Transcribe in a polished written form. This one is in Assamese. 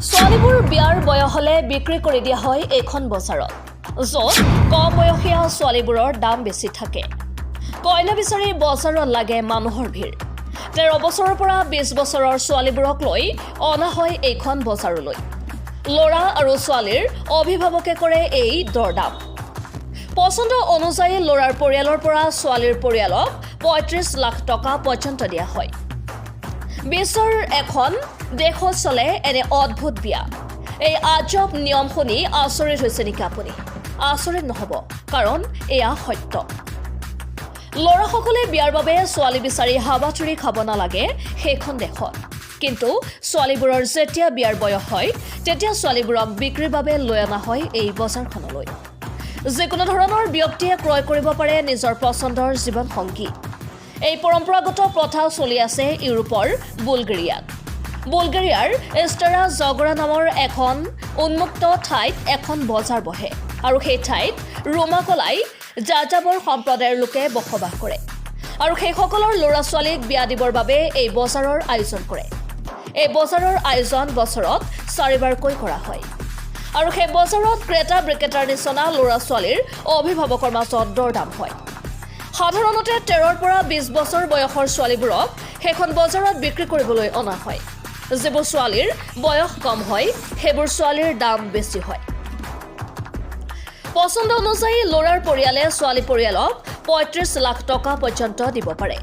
ছোৱালীবোৰ বিয়াৰ বয়স হলে বিক্ৰী কৰি দিয়া হয় এইখন বজাৰত য'ত কম বয়সীয়া ছোৱালীবোৰৰ দাম বেছি থাকে কইনা বিচাৰি বজাৰত লাগে মানুহৰ ভিৰ 13 বছৰৰ পৰা 20 বছৰৰ ছোৱালীবোৰক লৈ অনা হয় এইখন বজাৰলৈ লৰা আৰু ছোৱালীৰ অভিভাৱকে কৰে এই দৰদাম পছন্দ অনুযায়ী লৰাৰ পৰিয়ালৰ পৰা ছোৱালীৰ পৰিয়ালক 35 লাখ টকা পৰ্যন্ত দিয়া হয় বিশ্বৰ এখন দেশত চলে এনে অদ্ভুত বিয়া এই আজব নিয়ম শুনি আচৰিত হৈছে নেকি আপুনি আচৰিত নহব কাৰণ এয়া সত্য লৰাসকলে বিয়াৰ বাবে ছোৱালী বিচাৰি হাবাচুৰি খাব নালাগে সেইখন দেশত কিন্তু ছোৱালীবোৰৰ যেতিয়া বিয়াৰ বয়স হয় তেতিয়া ছোৱালীবোৰক বিক্ৰীৰ বাবে লৈ অনা হয় এই বজাৰখনলৈ যিকোনো ধৰণৰ ব্যক্তিয়ে ক্ৰয় কৰিব পাৰে নিজৰ পছন্দৰ জীৱন সংগী এই পৰম্পৰাগত প্ৰথা চলি আছে ইউৰোপৰ বুলগেৰিয়াৰ ইষ্টাৰা জগৰা নামৰ এখন উন্মুক্ত ঠাইত এখন বজাৰ বহে আৰু সেই ঠাইত ৰোমাকলাই যাযাবৰ সম্প্ৰদায়ৰ লোকে বসবাস কৰে আৰু সেইসকলৰ ল'ৰা ছোৱালীক বিয়া দিবৰ বাবে এই বজাৰৰ আয়োজন কৰে এই বজাৰৰ আয়োজন বছৰত 4বাৰকৈ কৰা হয় আৰু সেই বজাৰত ক্ৰেতা বিক্ৰেতাৰ নিচিনা ল'ৰা ছোৱালীৰ অভিভাৱকৰ মাজত দৰদাম হয় সাধাৰণতে 13ৰ পৰা 20 বছৰ বয়সৰ ছোৱালীবোৰক সেইখন বজাৰত বিক্ৰী কৰিবলৈ অনা হয় যিবোৰ ছোৱালীৰ বয়স কম হয় সেইবোৰ ছোৱালীৰ দাম বেছি হয় পছন্দ অনুযায়ী লৰাৰ পৰিয়ালে ছোৱালী পৰিয়ালক 35 লাখ টকা পৰ্যন্ত দিব পাৰে